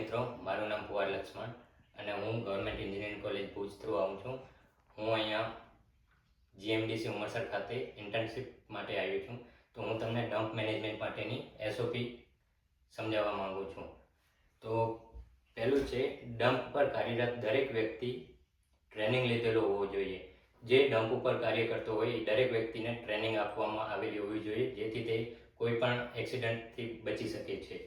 મિત્રો, મારું નામ કુવાર લક્ષ્મણ અને હું government engineering college Bhuj through આવું છું. હું અહીંયા જીએમડીસી ઉમરસર ખાતે ઇન્ટર્નશિપ માટે આવ્યો છું. તો હું તમને ડમ્પ મેનેજમેન્ટ માટેની એસઓપી સમજાવવા માંગુ છું. તો પહેલું છે, ડમ્પ પર કાર્યરત દરેક વ્યક્તિ ટ્રેનિંગ લીધેલો હોવો જોઈએ. જે ડમ્પ ઉપર કાર્ય કરતો હોય એ દરેક વ્યક્તિને ટ્રેનિંગ આપવામાં આવેલી હોવી જોઈએ, જેથી તે કોઈ પણ એક્સિડન્ટથી બચી શકે છે.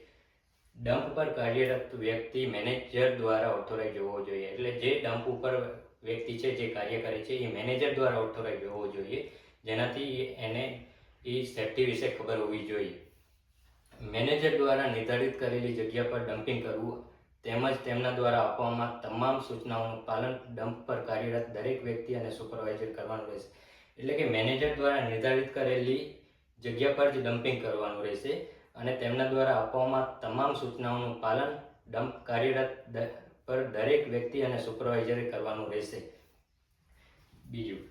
ડમ્પ પર કાર્યરત વ્યક્તિ મેનેજર દ્વારા ઓથોરાઇઝ હોવો જોઈએ. એટલે જે ડમ્પ ઉપર વ્યક્તિ છે જે કાર્ય કરે છે એ મેનેજર દ્વારા ઓથોરાઇઝ હોવો જોઈએ, જેનાથી એને એ સેફ્ટી વિશે ખબર હોવી જોઈએ. મેનેજર દ્વારા નિર્ધારિત કરેલી જગ્યા પર ડમ્પિંગ કરવું તેમજ તેમના દ્વારા આપવામાં તમામ સૂચનાઓનું પાલન ડમ્પ પર કાર્યરત દરેક વ્યક્તિ અને સુપરવાઇઝર કરવાનું રહેશે. એટલે કે મેનેજર દ્વારા નિર્ધારિત કરેલી જગ્યા પર જ ડમ્પિંગ કરવાનું રહેશે અને તેમના દ્વારા આપવામાં તમામ સૂચનાઓનું પાલન ડમ્પ કાર્યરત પર દરેક વ્યક્તિ અને સુપરવાઇઝરે કરવાનું રહેશે. બીજું,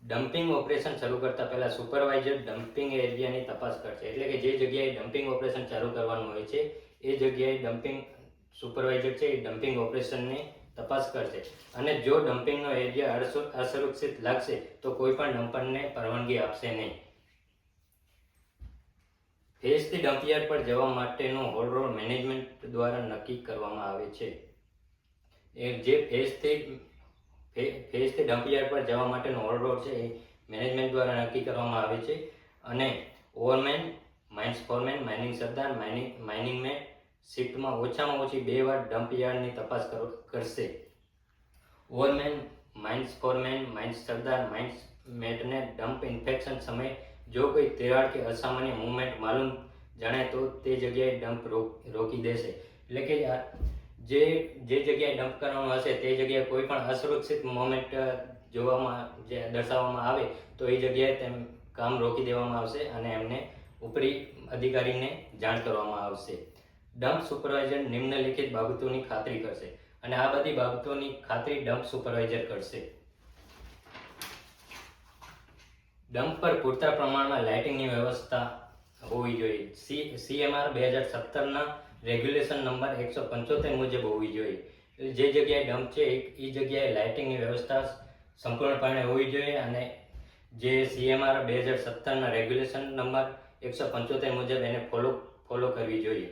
ડમ્પિંગ ઓપરેશન શરૂ કરતા પહેલા સુપરવાઇઝર ડમ્પિંગ એરિયાની તપાસ કરશે. એટલે કે જે જગ્યાએ ડમ્પિંગ ઓપરેશન ચાલુ કરવાનું હોય છે એ જગ્યાએ ડમ્પિંગ સુપરવાઇઝર છે એ ડમ્પિંગ ઓપરેશનની તપાસ કરશે અને જો ડમ્પિંગનો એરિયા અસુરક્ષિત લાગશે તો કોઈ પણ ડમ્પરને પરવાનગી આપશે નહીં. ફેઝથી ડમ્પયાર્ડ પર જવા માટેનો હોલ રોડ મેનેજમેન્ટ દ્વારા નક્કી કરવામાં આવે છે. જે ફેઝથી ડમ્પયાર્ડ પર જવા માટેનો હોલ રોડ છે એ મેનેજમેન્ટ દ્વારા નક્કી કરવામાં આવે છે અને ઓવરમેન, માઇન્સ ફોરમેન, માઇનિંગ સરદાર, માઇનિંગ મેન શિફ્ટમાં ઓછામાં ઓછી 2 વાર ડમ્પયાર્ડની તપાસ કરશે. ઓવરમેન, માઇન્સ ફોરમેન, માઇન્સ સરદાર, માઇન્સ મેટને ડમ્પ ઇન્સ્પેક્શન સમયે જો કોઈ તિરાડ કે અસામાન્ય મૂવમેન્ટ માલુમ જાણે તો તે જગ્યાએ ડમ્પ રોકી દેશે. એટલે કે જે જગ્યાએ ડમ્પ કરવાનું હશે તે જગ્યાએ કોઈ પણ અસુરક્ષિત મોમેન્ટ દર્શાવવામાં આવે તો એ જગ્યાએ તેમ કામ રોકી દેવામાં આવશે અને એમને ઉપરી અધિકારીને જાણ કરવામાં આવશે. ડમ્પ સુપરવાઇઝર નિમ્નલિખિત બાબતોની ખાતરી કરશે અને આ બધી બાબતોની ખાતરી ડમ્પ સુપરવાઇઝર કરશે. ડમ્પ પર પૂરતા પ્રમાણમાં લાઇટિંગની વ્યવસ્થા હોવી જોઈએ. CMR 2017ના રેગ્યુલેશન નંબર 175 મુજબ હોવી જોઈએ. જે જગ્યાએ ડમ્પ છે એ જગ્યાએ લાઇટિંગની વ્યવસ્થા સંપૂર્ણપણે હોવી જોઈએ અને જે CMR 2017ના રેગ્યુલેશન નંબર 175 મુજબ એને ફોલો કરવી જોઈએ.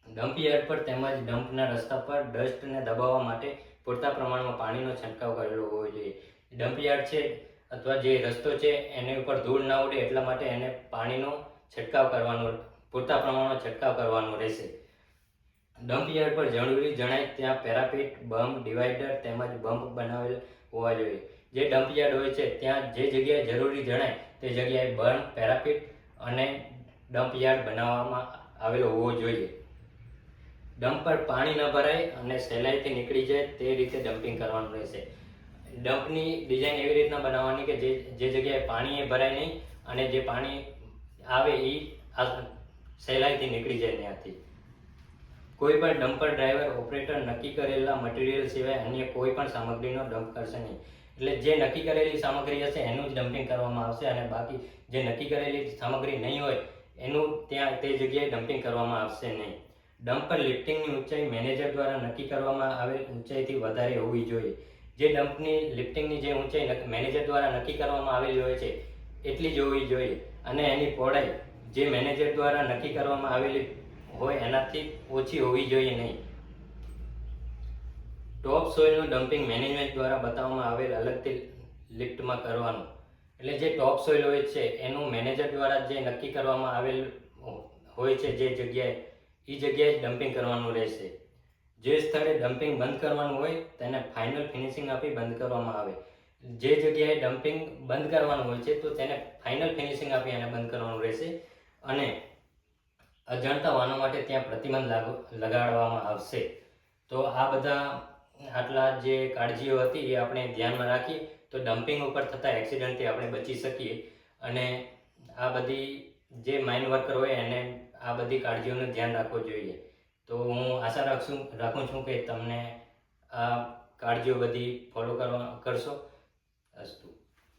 ડમ્પ યાર્ડ પર તેમજ ડમ્પના રસ્તા પર ડસ્ટને દબાવવા માટે પૂરતા પ્રમાણમાં પાણીનો છંટકાવ કરેલો હોવો જોઈએ. ડમ્પ યાર્ડ છે અથવા જે રસ્તો છે એની ઉપર ધૂળ ના ઉડે એટલા માટે એને પાણીનો પૂરતા પ્રમાણમાં છંટકાવ કરવાનો રહેશે. ડમ્પ યાર્ડ પર જરૂરી જણાય ત્યાં પેરાપીટ, બમ્પ, ડિવાઈડર તેમજ બમ્પ બનાવેલ હોવા જોઈએ. જે ડમ્પ યાર્ડ હોય છે ત્યાં જે જગ્યાએ જરૂરી જણાય તે જગ્યાએ બમ્પ, પેરાપીટ અને ડમ્પ યાર્ડ બનાવવામાં આવેલો હોવો જોઈએ. ડમ્પ પર પાણી ન ભરાય અને સહેલાઈથી નીકળી જાય તે રીતે ડમ્પિંગ કરવાનું રહેશે. ડમ્પની ડિઝાઇન એવી રીતના બનાવવાની કે જે જગ્યાએ પાણી ભરાય નહીં અને જે પાણી આવે એ સહેલાઈથી નીકળી જાય ત્યાંથી. કોઈ પણ ડમ્પર ડ્રાઈવર ઓપરેટર નક્કી કરેલા મટીરિયલ સિવાય અન્ય કોઈ પણ સામગ્રીનો ડમ્પ કરશે નહીં. એટલે જે નક્કી કરેલી સામગ્રી હશે એનું જ ડમ્પિંગ કરવામાં આવશે અને બાકી જે નક્કી કરેલી સામગ્રી નહીં હોય એનું ત્યાં તે જગ્યાએ ડમ્પિંગ કરવામાં આવશે નહીં. ડમ્પ પર લિફ્ટિંગની ઊંચાઈ મેનેજર દ્વારા નક્કી કરવામાં આવેલ ઊંચાઈથી વધારે હોવી જોઈએ. જે ડમ્પની લિફ્ટિંગની જે ઊંચાઈ મેનેજર દ્વારા નક્કી કરવામાં આવેલી હોય છે એટલી જ હોવી જોઈએ અને એની પહોળાઈ જે મેનેજર દ્વારા નક્કી કરવામાં આવેલી હોય એનાથી ઓછી હોવી જોઈએ નહીં. ટોપ સોઇલનું ડમ્પિંગ મેનેજમેન્ટ દ્વારા બતાવવામાં આવેલ અલગથી લિફ્ટમાં કરવાનું. એટલે જે ટોપ સોઇલ હોય છે એનું મેનેજર દ્વારા જે નક્કી કરવામાં આવેલ હોય છે જે જગ્યાએ એ જગ્યાએ ડમ્પિંગ કરવાનું રહેશે. જે સ્થળે ડમ્પિંગ બંધ કરવાનું હોય તેને ફાઇનલ ફિનિશિંગ આપી બંધ કરવામાં આવે. જે જગ્યાએ ડમ્પિંગ બંધ કરવાનું હોય છે તો તેને ફાઇનલ ફિનિશિંગ આપી અને બંધ કરવાનું રહેશે અને અજાણતા વાહનો માટે ત્યાં પ્રતિબંધ લગાડવામાં આવશે. તો આટલા જે કાળજીઓ હતી એ આપણે ધ્યાનમાં રાખીએ તો ડમ્પિંગ ઉપર થતા એક્સિડન્ટથી આપણે બચી શકીએ અને આ બધી જે માઇન વર્કર હોય એને આ બધી કાળજીઓનું ધ્યાન રાખવું જોઈએ. તો હું આશા રાખું છું કે તમને આ કાળજીઓ બધી ફોલો કરશો